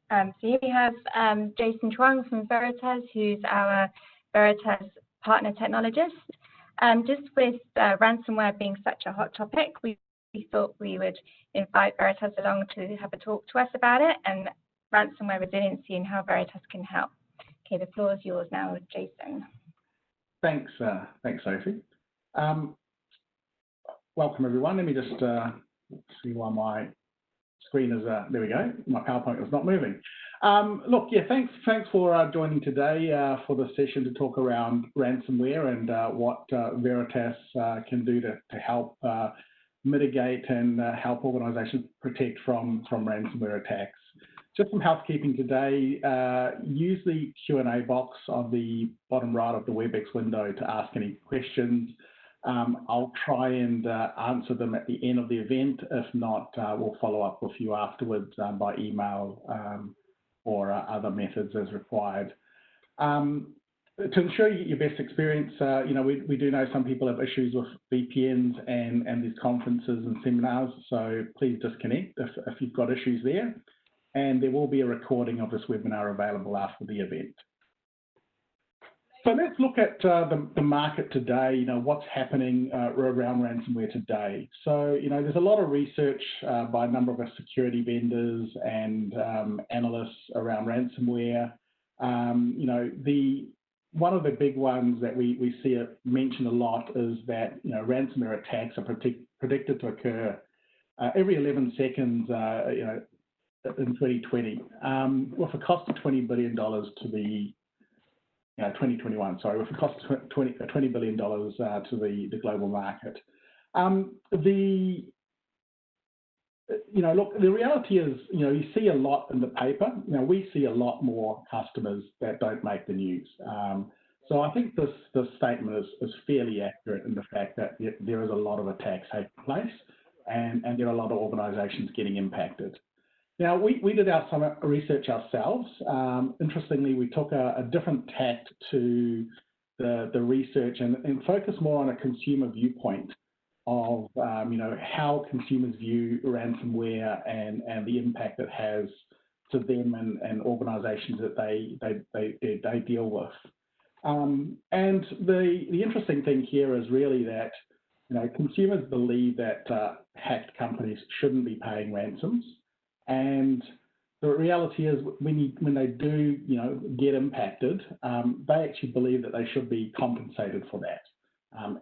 So here we have Jason Chuang from Veritas, who's our Veritas partner technologist. Just with ransomware being such a hot topic, we thought we would invite Veritas along to have a talk to us about it and ransomware resiliency and how Veritas can help. Okay, the floor is yours now, Jason. Thanks, Sophie. Welcome everyone. Let me just see why my screen is, there we go, my PowerPoint is not moving. Look, yeah, thanks for joining today for the session to talk around ransomware and what Veritas can do to help mitigate and help organizations protect from ransomware attacks. Just some housekeeping today, use the Q&A box on the bottom right of the WebEx window to ask any questions. I'll try and answer them at the end of the event. If not, we'll follow up with you afterwards by email or other methods as required. To ensure you get your best experience, you know, we do know some people have issues with VPNs and these conferences and seminars, so please disconnect if you've got issues there. And there will be a recording of this webinar available after the event. So let's look at the market today, you know, what's happening around ransomware today. So, you know, there's a lot of research by a number of our security vendors and analysts around ransomware. You know, one of the big ones that we see mentioned a lot is that, you know, ransomware attacks are predicted to occur every 11 seconds, you know, in 2020, with a cost of $20 billion to the 2021, sorry, with a cost of $20 billion to the global market. You know, look, the reality is, you know, you see a lot in the paper. You know, we see a lot more customers that don't make the news. So I think this statement is fairly accurate in the fact that there is a lot of attacks taking place, and there are a lot of organisations getting impacted. Now, we did some research ourselves. Interestingly, we took a different tact to the research and focused more on a consumer viewpoint of you know, how consumers view ransomware and the impact it has to them and organisations that they deal with. And the interesting thing here is really that, you know, consumers believe that hacked companies shouldn't be paying ransoms. And the reality is when they do, you know, get impacted, they actually believe that they should be compensated for that,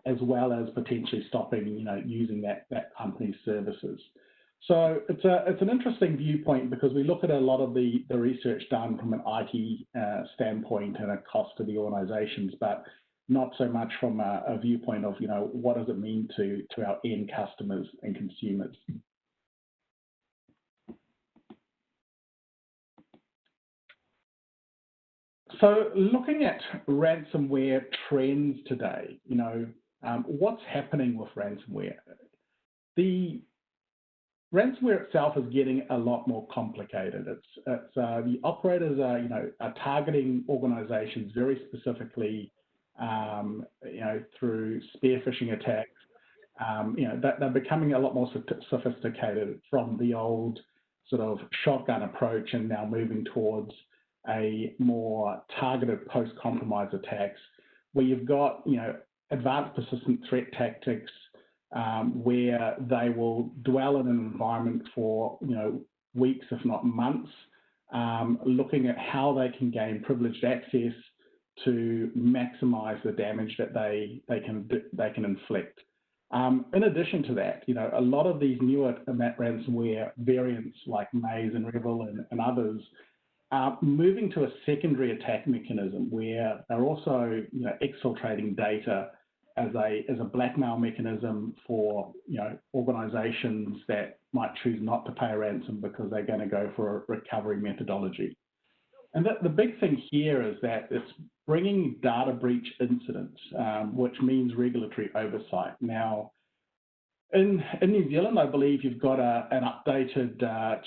as well as potentially stopping, you know, using that company's services. So it's an interesting viewpoint because we look at a lot of the research done from an IT standpoint and a cost to the organisations, but not so much from a viewpoint of, you know, what does it mean to our end customers and consumers. So looking at ransomware trends today, you know, what's happening with ransomware? The ransomware itself is getting a lot more complicated. The operators are targeting organizations very specifically, you know, through spear phishing attacks. You know, they're becoming a lot more sophisticated from the old sort of shotgun approach and now moving towards a more targeted post-compromise attacks, where you've got, you know, advanced persistent threat tactics, where they will dwell in an environment for, you know, weeks, if not months, looking at how they can gain privileged access to maximize the damage that they can inflict. In addition to that, you know, a lot of these newer ransomware variants like Maze and Rebel and others are moving to a secondary attack mechanism where they're also, you know, exfiltrating data as a blackmail mechanism for, you know, organizations that might choose not to pay a ransom because they're going to go for a recovery methodology. And the big thing here is that it's bringing data breach incidents, which means regulatory oversight. Now, in New Zealand, I believe you've got an updated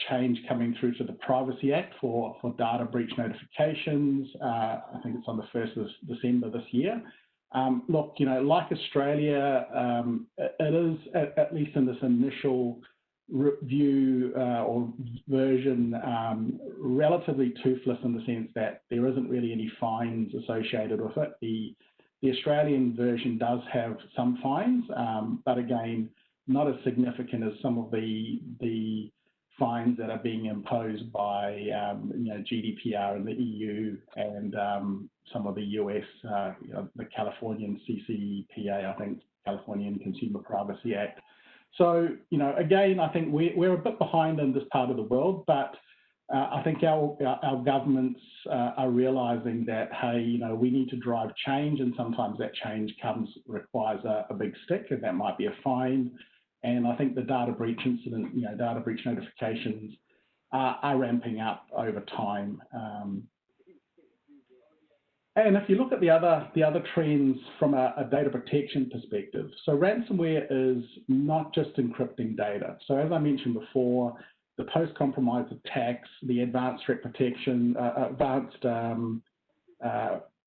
change coming through to the Privacy Act for data breach notifications. I think it's on the 1st of December this year. Look, you know, like Australia, it is, at least in this initial view or version relatively toothless in the sense that there isn't really any fines associated with it. The Australian version does have some fines, but again, not as significant as some of the fines that are being imposed by GDPR in the EU and some of the US, the Californian CCPA, I think, Californian Consumer Privacy Act. So, again, I think we're a bit behind in this part of the world, but I think our governments are realising that, hey, we need to drive change, and sometimes that change requires a big stick, and that might be a fine. And I think the data breach incident, data breach notifications are ramping up over time. And if you look at the other trends from a data protection perspective, so ransomware is not just encrypting data. So as I mentioned before, the post-compromise attacks, the advanced threat protection,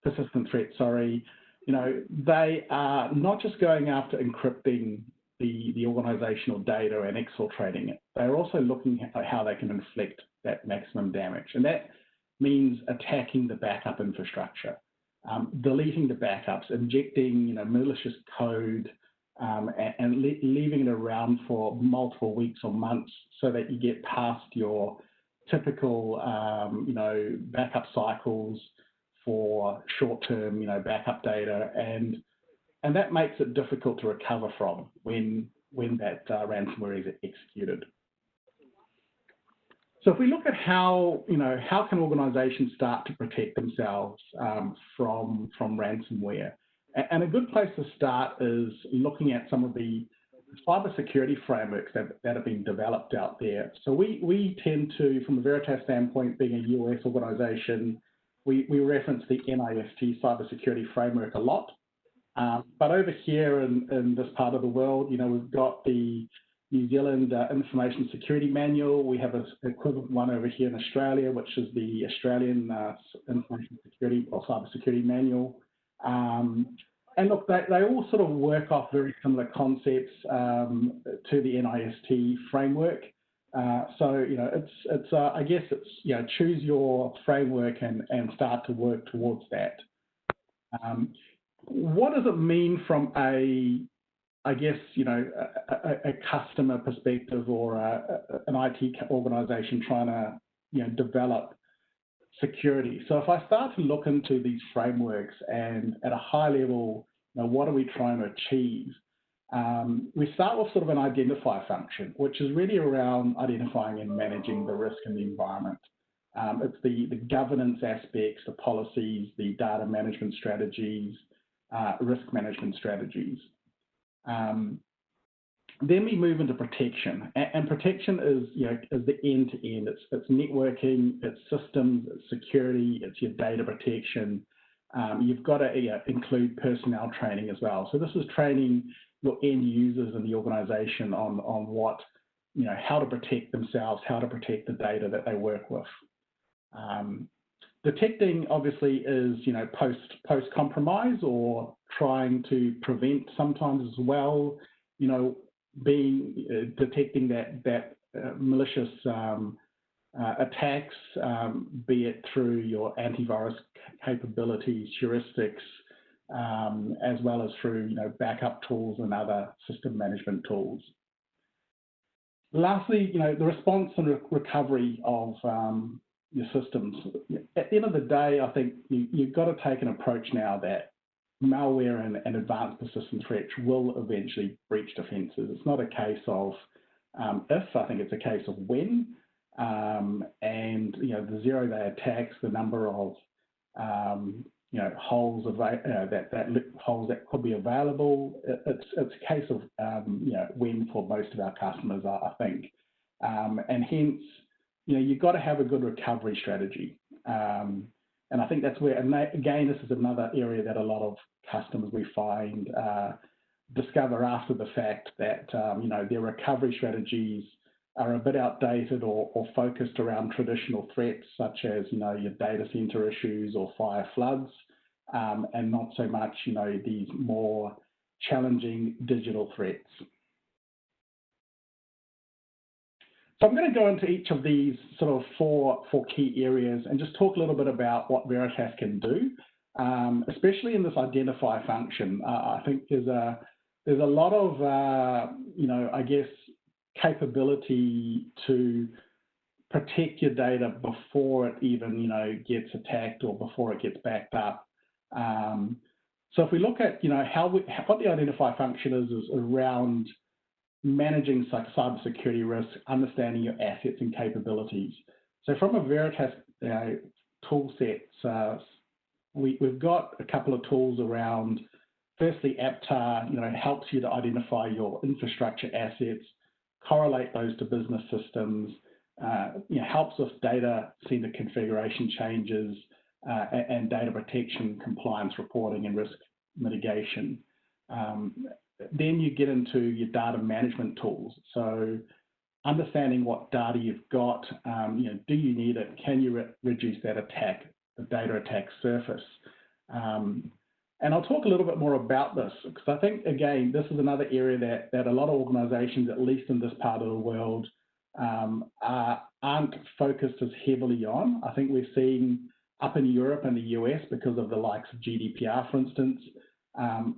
persistent threat, sorry, they are not just going after encrypting the organizational data and exfiltrating it. They're also looking at how they can inflict that maximum damage. And that means attacking the backup infrastructure, deleting the backups, injecting malicious code, and leaving it around for multiple weeks or months so that you get past your typical backup cycles for short-term backup data, and that makes it difficult to recover from when that ransomware is executed. So if we look at how can organizations start to protect themselves from ransomware, and a good place to start is looking at some of the cybersecurity frameworks that have been developed out there. So we tend to, from a Veritas standpoint, being a US organization, we reference the NIST cybersecurity framework a lot. But over here in this part of the world, we've got the New Zealand Information Security Manual. We have an equivalent one over here in Australia, which is the Australian Information Security or Cybersecurity Manual. And look, they all sort of work off very similar concepts to the NIST framework. So it's I guess it's choose your framework and start to work towards that. What does it mean from a customer perspective or an IT organization trying to develop security? So if I start to look into these frameworks and at a high level, what are we trying to achieve? We start with sort of an identify function, which is really around identifying and managing the risk in the environment. It's the governance aspects, the policies, the data management strategies, risk management strategies. Then we move into protection, and protection is the end-to-end. It's networking, it's systems, it's security, it's your data protection. You've got to include personnel training as well. So this is training your end users in the organization on what how to protect themselves, how to protect the data that they work with. Detecting obviously is post compromise or trying to prevent sometimes as well. Detecting that malicious attacks, be it through your antivirus capabilities, heuristics, as well as through backup tools and other system management tools. Lastly, the response and recovery of your systems. At the end of the day, I think you've got to take an approach now that malware and advanced persistent threats will eventually breach defenses. It's not a case of if, I think it's a case of when. And the zero-day attacks, the number of holes holes that could be available. It's a case of when for most of our customers, I think, and hence you've got to have a good recovery strategy. And I think that's where, and again, this is another area that a lot of customers we find discover after the fact that their recovery strategies are a bit outdated or focused around traditional threats such as your data center issues or fire floods, and not so much these more challenging digital threats. So I'm going to go into each of these sort of four key areas and just talk a little bit about what Veritas can do, especially in this identify function. I think there's a lot of I guess capability to protect your data before it even gets attacked or before it gets backed up. So if we look at what the identify function is around managing cybersecurity risks, understanding your assets and capabilities. So from a Veritas tool set, we've got a couple of tools around. Firstly, APTA helps you to identify your infrastructure assets, correlate those to business systems, helps with data center configuration changes and data protection, compliance reporting, and risk mitigation. Then you get into your data management tools. So understanding what data you've got, do you need it? Can you reduce that the data attack surface? And I'll talk a little bit more about this because I think, again, this is another area that a lot of organizations, at least in this part of the world, aren't focused as heavily on. I think we're seeing up in Europe and the US because of the likes of GDPR, for instance,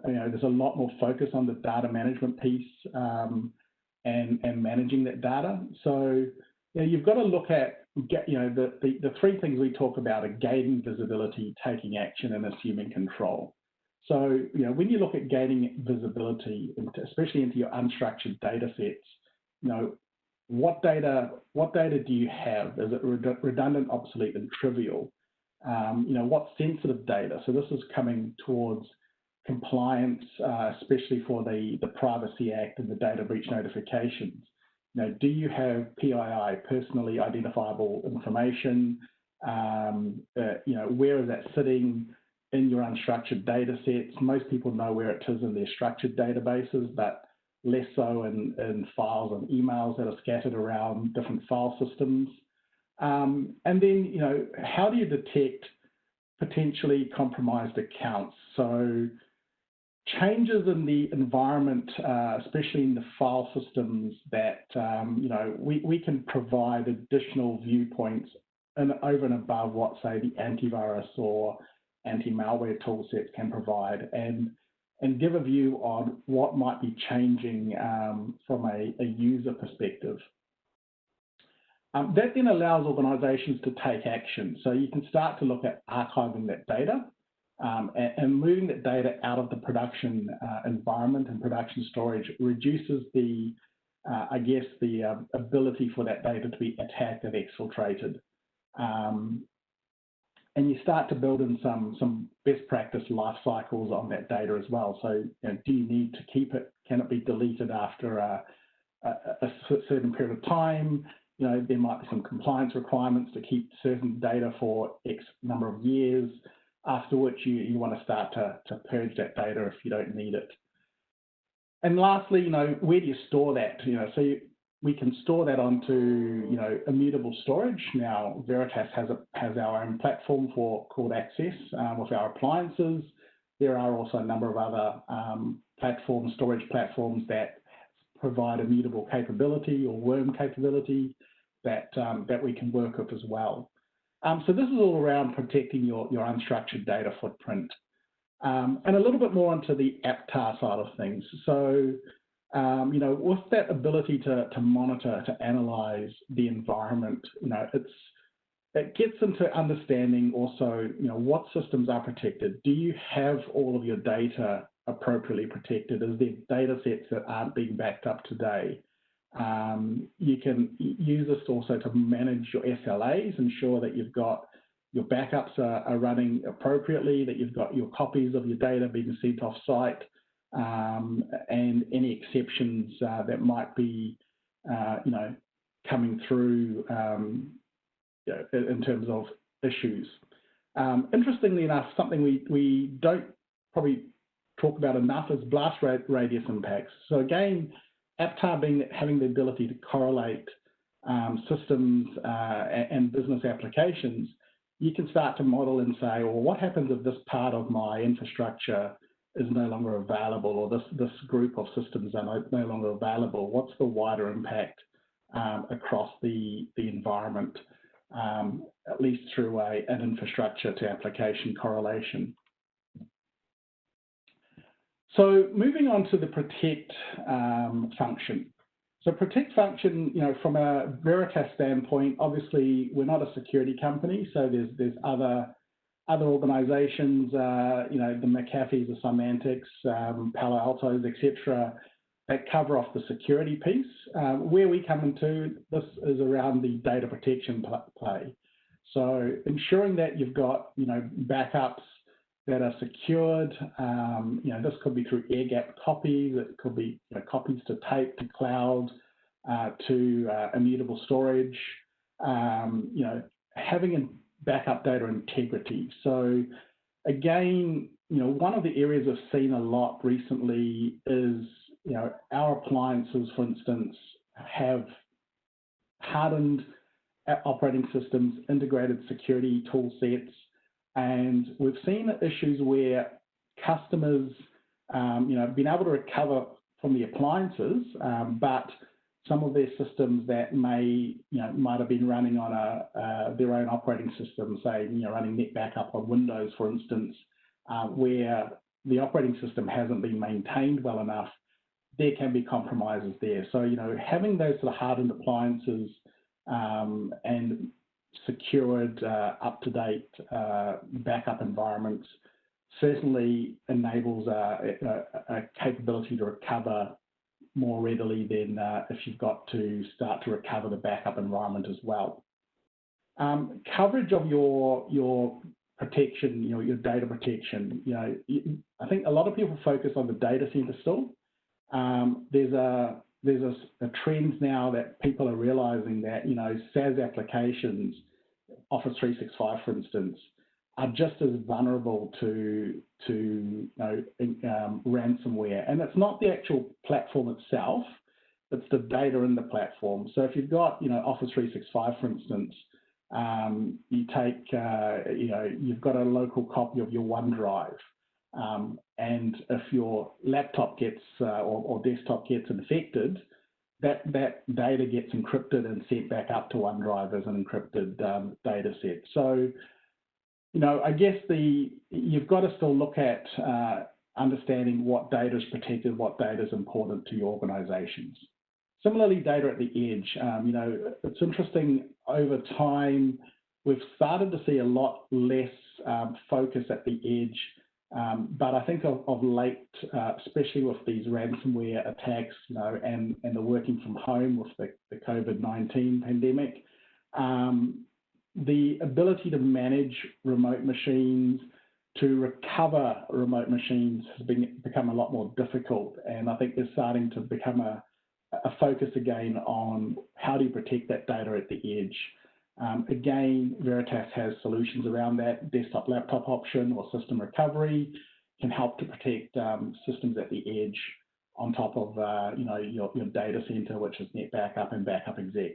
there's a lot more focus on the data management piece and managing that data. So you've got to look at the three things we talk about are gaining visibility, taking action, and assuming control. So when you look at gaining visibility, especially into your unstructured data sets, what data do you have? Is it redundant, obsolete, and trivial? What sensitive data? So this is coming towards compliance, especially for the Privacy Act and the data breach notifications. Do you have PII, personally identifiable information? Where is that sitting in your unstructured data sets? Most people know where it is in their structured databases, but less so in files and emails that are scattered around different file systems. And then, how do you detect potentially compromised accounts? So changes in the environment, especially in the file systems that, we can provide additional viewpoints over and above what, say, the antivirus or anti-malware tool sets can provide, and give a view on what might be changing from a user perspective. That then allows organizations to take action. So you can start to look at archiving that data and moving that data out of the production environment, and production storage reduces the ability for that data to be attacked and exfiltrated. And you start to build in some best practice life cycles on that data as well. So do you need to keep it? Can it be deleted after a certain period of time? There might be some compliance requirements to keep certain data for X number of years, after which you want to start to purge that data if you don't need it. And lastly, where do you store that? We can store that onto, immutable storage. Now, Veritas has our own platform called Access with our appliances. There are also a number of other storage platforms that provide immutable capability or worm capability that we can work with as well. So this is all around protecting your unstructured data footprint. And a little bit more into the APTA side of things. So, with that ability to monitor, to analyze the environment, it gets into understanding also, what systems are protected. Do you have all of your data appropriately protected? Is there data sets that aren't being backed up today? You can use this also to manage your SLAs, ensure that you've got your backups are running appropriately, that you've got your copies of your data being sent off site, and any exceptions that might be, coming through, in terms of issues. Interestingly enough, something we don't probably talk about enough is blast radius impacts. So again, APTA having the ability to correlate systems and business applications, you can start to model and say, well, what happens if this part of my infrastructure is no longer available, or this group of systems are no longer available? What's the wider impact across the environment, at least through an infrastructure to application correlation. So moving on to the protect function. So protect function, from a Veritas standpoint, obviously we're not a security company, so there's other organizations, the McAfee's, the Symantics, Palo Altos, etc., that cover off the security piece. Where we come into this is around the data protection play. So ensuring that you've got, backups that are secured. This could be through air-gapped copies. It could be copies to tape, to cloud, to immutable storage. Having a backup data integrity. So again, one of the areas I've seen a lot recently is, our appliances, for instance, have hardened operating systems, integrated security tool sets, and we've seen issues where customers, have been able to recover from the appliances, but some of their systems that might have been running on their own operating system, say, running net backup on Windows, for instance, where the operating system hasn't been maintained well enough, there can be compromises there. So, having those sort of hardened appliances and secured, up-to-date backup environments certainly enables a capability to recover more readily than if you've got to start to recover the backup environment as well. Coverage of your protection, your data protection. I think a lot of people focus on the data center still. There's a trend now that people are realizing that SaaS applications, Office 365, for instance, are just as vulnerable to ransomware. And it's not the actual platform itself, it's the data in the platform. So if you've got Office 365, for instance, you take you've got a local copy of your OneDrive, and if your laptop gets or desktop gets infected, that data gets encrypted and sent back up to OneDrive as an encrypted data set. So, I guess you've got to still look at understanding what data is protected, what data is important to your organizations. Similarly, data at the edge. It's interesting, over time, we've started to see a lot less focus at the edge. But I think of late, especially with these ransomware attacks, and the working from home with the COVID-19 pandemic, the ability to manage remote machines, to recover remote machines has become a lot more difficult. And I think there's starting to become a focus again on how do you protect that data at the edge. Again, Veritas has solutions around that. Desktop laptop option or system recovery can help to protect systems at the edge on top of your data center, which is net backup and backup exec.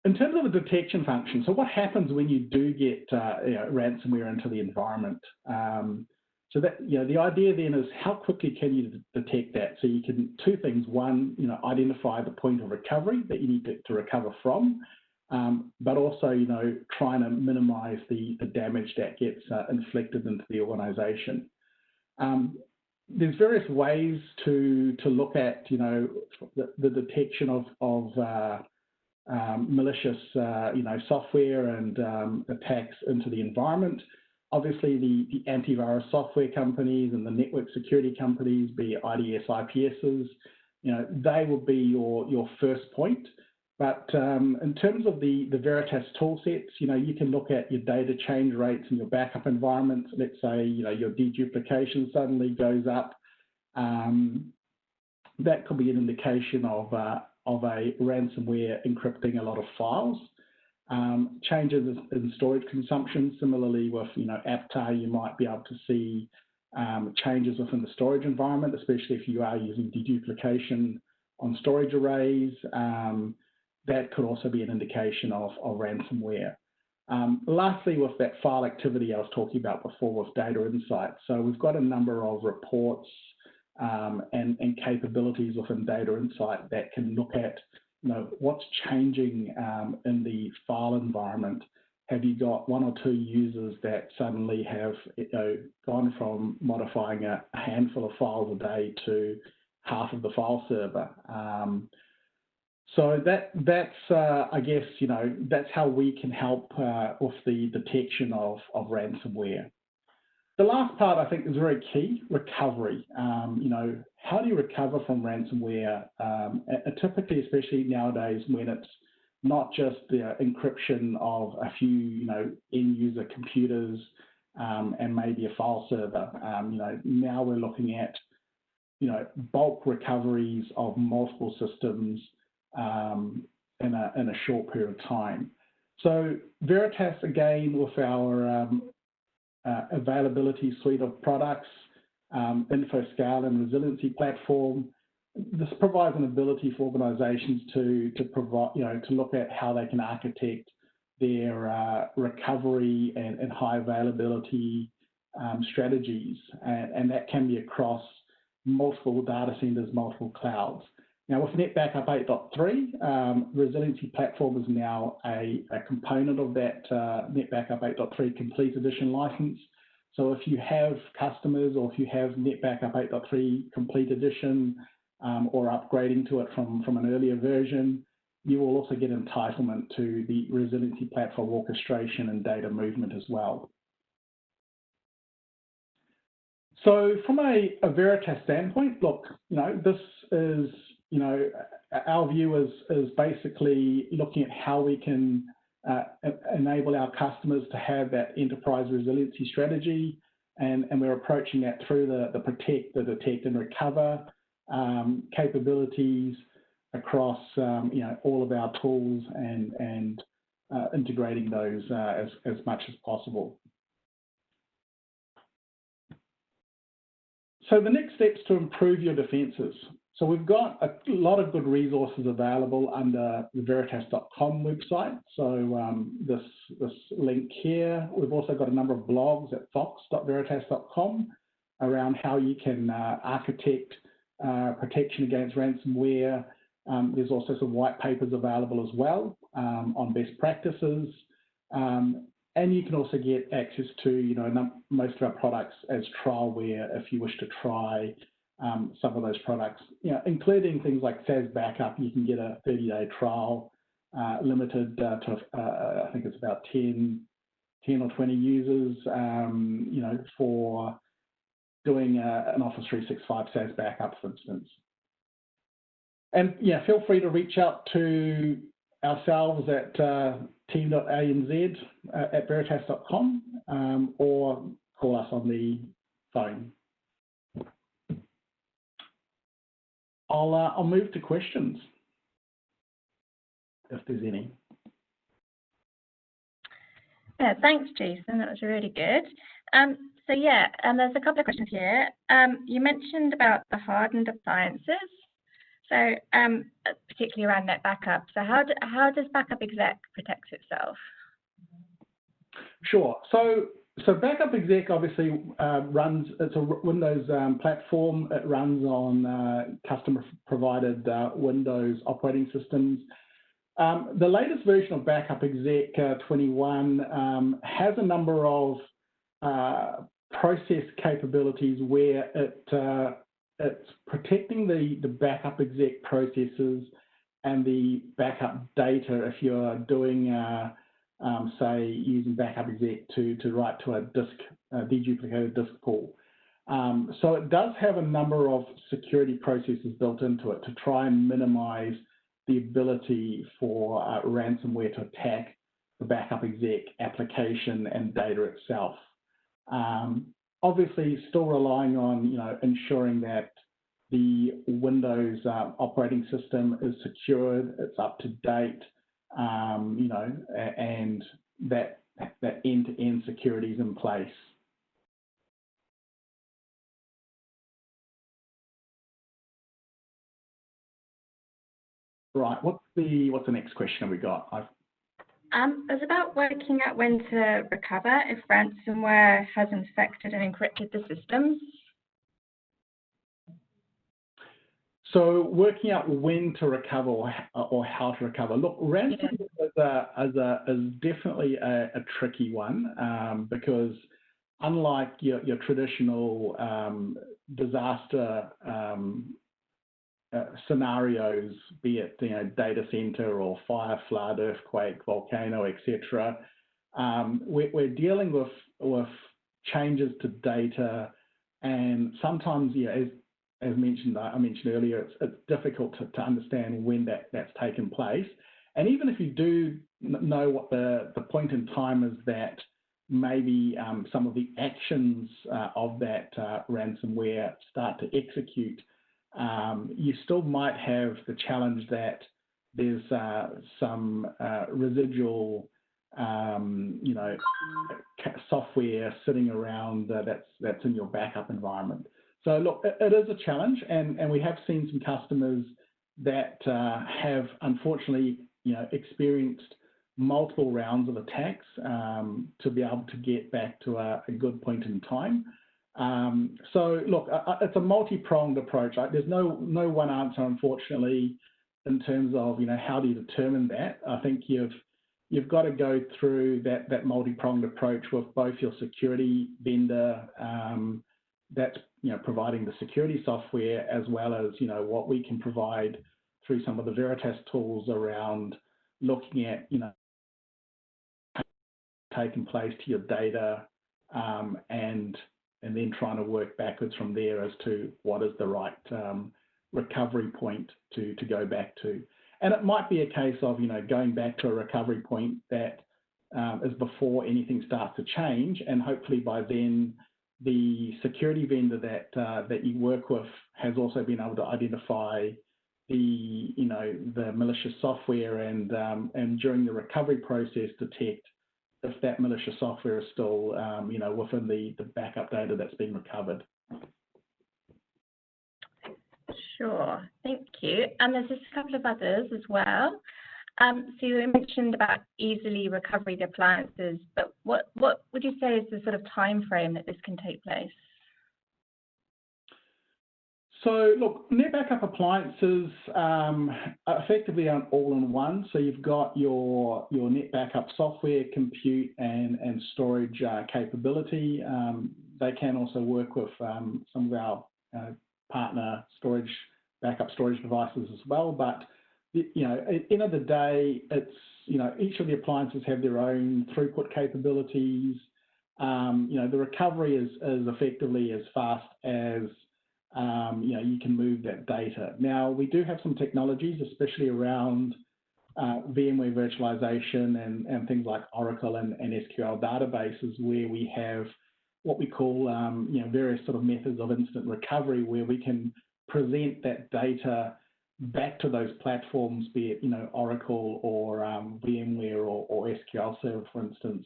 In terms of the detection function, so what happens when you do get ransomware into the environment? So that the idea then is how quickly can you detect that? So you can two things. One, identify the point of recovery that you need to recover from, but also trying to minimize the damage that gets inflicted into the organization. There's various ways to look at the detection of malicious software and attacks into the environment. Obviously, the antivirus software companies and the network security companies, be it IDS, IPSs, they will be your first point. But in terms of the Veritas tool sets, you can look at your data change rates in your backup environments. Let's say, your deduplication suddenly goes up. That could be an indication of a ransomware encrypting a lot of files. Changes in storage consumption. Similarly with AppTar, you might be able to see changes within the storage environment, especially if you are using deduplication on storage arrays. That could also be an indication of ransomware. Lastly, with that file activity I was talking about before with data insights. So we've got a number of reports and capabilities within data insight that can look at, what's changing in the file environment. Have you got one or two users that suddenly have gone from modifying a handful of files a day to half of the file server? So that's I guess, that's how we can help with the detection of ransomware. The last part I think is very key: recovery. How do you recover from ransomware? Typically, especially nowadays, when it's not just the encryption of a few, end user computers and maybe a file server. Now we're looking at, bulk recoveries of multiple systems in a short period of time. So Veritas, again, with our availability suite of products, InfoScale and Resiliency platform, this provides an ability for organisations to provide, to look at how they can architect their recovery and high availability strategies, and that can be across multiple data centres, multiple clouds. Now, with NetBackup 8.3, Resiliency platform is now a component of that NetBackup 8.3 Complete Edition license. So if you have customers or if you have NetBackup 8.3 Complete Edition or upgrading to it from an earlier version, you will also get entitlement to the Resiliency platform orchestration and data movement as well. So from a Veritas standpoint, look, this is, our view is basically looking at how we can enable our customers to have that enterprise resiliency strategy, and we're approaching that through the protect, the detect and recover capabilities across all of our tools and integrating those as much as possible. So the next steps to improve your defences. So we've got a lot of good resources available under the Veritas.com website. So this link here. We've also got a number of blogs at fox.veritas.com around how you can architect protection against ransomware. There's also some white papers available as well on best practices. And you can also get access to most of our products as trialware if you wish to try some of those products, including things like SaaS Backup. You can get a 30-day trial limited to I think it's about 10 or 20 users, for doing an Office 365 SaaS Backup, for instance. And feel free to reach out to ourselves at team.anz@veritas.com or call us on the phone. I'll move to questions, if there's any. Yeah, thanks, Jason. That was really good. So yeah, there's a couple of questions here. You mentioned about the hardened appliances. So particularly around NetBackup. So how does Backup Exec protect itself? Sure. So Backup Exec obviously runs, it's a Windows platform. It runs on customer-provided Windows operating systems. The latest version of Backup Exec 21 has a number of process capabilities where it's protecting the Backup Exec processes and the backup data if you're doing, say, using Backup Exec to write to a disk, deduplicated disk pool. So it does have a number of security processes built into it to try and minimize the ability for ransomware to attack the Backup Exec application and data itself. Obviously, still relying on ensuring that the Windows operating system is secured, it's up to date, and that end-to-end security is in place. Right. What's the next question we got? It's about working out when to recover if ransomware has infected and encrypted the systems. So working out when to recover or how to recover. Look, ransomware is definitely a tricky one because unlike your traditional disaster scenarios, be it data center or fire, flood, earthquake, volcano, etc., we're dealing with changes to data, and sometimes, as I mentioned earlier, it's difficult to understand when that's taken place. And even if you do know what the point in time is that maybe some of the actions of that ransomware start to execute, you still might have the challenge that there's some residual software sitting around that's in your backup environment. So look, it is a challenge, and we have seen some customers that have unfortunately experienced multiple rounds of attacks to be able to get back to a good point in time. So look, it's a multi-pronged approach. There's no one answer, unfortunately, in terms of how do you determine that. I think you've got to go through that multi-pronged approach with both your security vendor that's providing the security software, as well as what we can provide through some of the Veritas tools around looking at taking place to your data and then trying to work backwards from there as to what is the right recovery point to go back to. And it might be a case of going back to a recovery point that is before anything starts to change, and hopefully by then the security vendor that you work with has also been able to identify the malicious software and during the recovery process detect if that malicious software is still within the backup data that's been recovered. Sure, thank you. And there's just a couple of others as well. So you mentioned about easily recovery appliances, but what would you say is the sort of time frame that this can take place? So look, net backup appliances effectively are all-in-one. So you've got your net backup software, compute, and storage capability. They can also work with some of our partner backup storage devices as well. But at the end of the day, it's each of the appliances have their own throughput capabilities. The recovery is effectively as fast as you can move that data. Now, we do have some technologies, especially around VMware virtualization and things like Oracle and SQL databases, where we have what we call various sort of methods of instant recovery, where we can present that data back to those platforms, be it Oracle or VMware or SQL Server, for instance,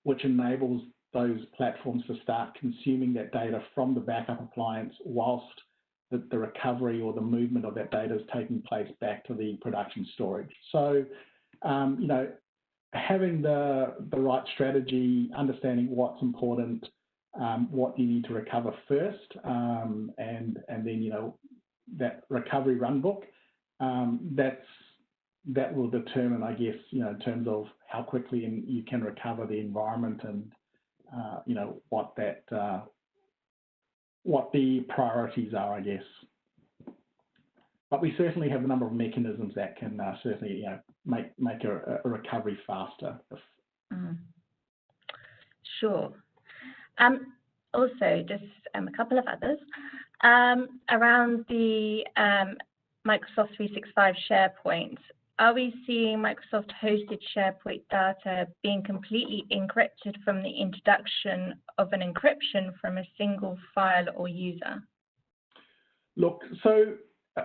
which enables those platforms to start consuming that data from the backup appliance whilst the recovery or the movement of that data is taking place back to the production storage. So, having the right strategy, understanding what's important, what you need to recover first, and then that recovery run book, that will determine, I guess, in terms of how quickly you can recover the environment and what the priorities are, I guess. But we certainly have a number of mechanisms that can certainly make a recovery faster. Sure. Also, just a couple of others around the Microsoft 365 SharePoint. Are we seeing Microsoft hosted SharePoint data being completely encrypted from the introduction of an encryption from a single file or user? Look, so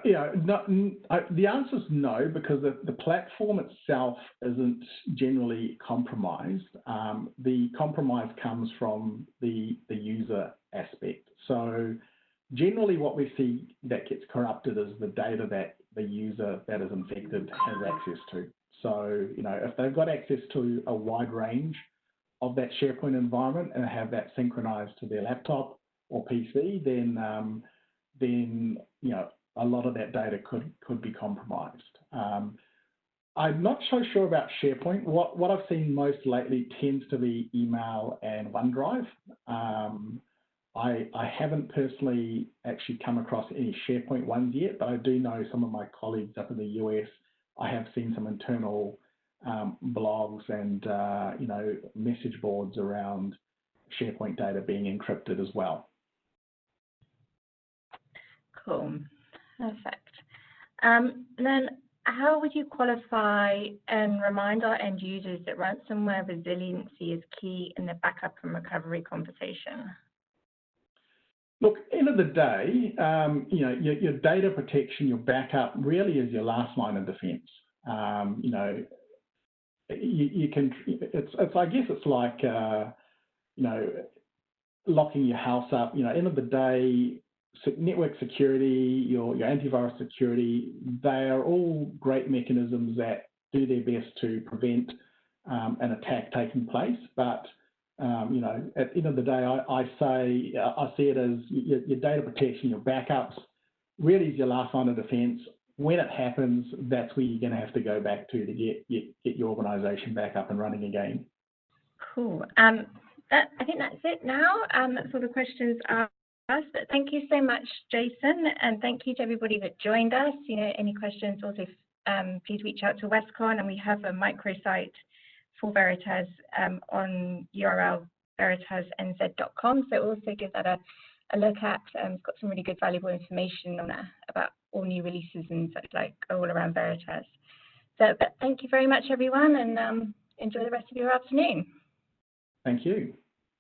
the answer is no, because the platform itself isn't generally compromised. The compromise comes from the user aspect. So generally what we see that gets corrupted is the data that the user that is infected has access to. So, if they've got access to a wide range of that SharePoint environment and have that synchronized to their laptop or PC, then a lot of that data could be compromised. I'm not so sure about SharePoint. What I've seen most lately tends to be email and OneDrive. I haven't personally actually come across any SharePoint ones yet, but I do know some of my colleagues up in the US. I have seen some internal blogs and message boards around SharePoint data being encrypted as well. Cool, perfect. And then how would you qualify and remind our end users that ransomware resiliency is key in the backup and recovery conversation? Look, end of the day, your data protection, your backup really is your last line of defense. You can, I guess it's like, locking your house up. End of the day, network security, your antivirus security, they are all great mechanisms that do their best to prevent an attack taking place. But at the end of the day, I see it as your data protection, your backups, really is your last line of defense. When it happens, that's where you're going to have to go back to get your organisation back up and running again. Cool. I think that's it now. That's all the questions asked. But thank you so much, Jason, and thank you to everybody that joined us. Any questions, also please reach out to Westcon, and we have a microsite for Veritas on URL veritasnz.com. So also give that a look at. It's got some really good, valuable information on that about all new releases and such like all around Veritas. So, but thank you very much, everyone, and enjoy the rest of your afternoon. Thank you.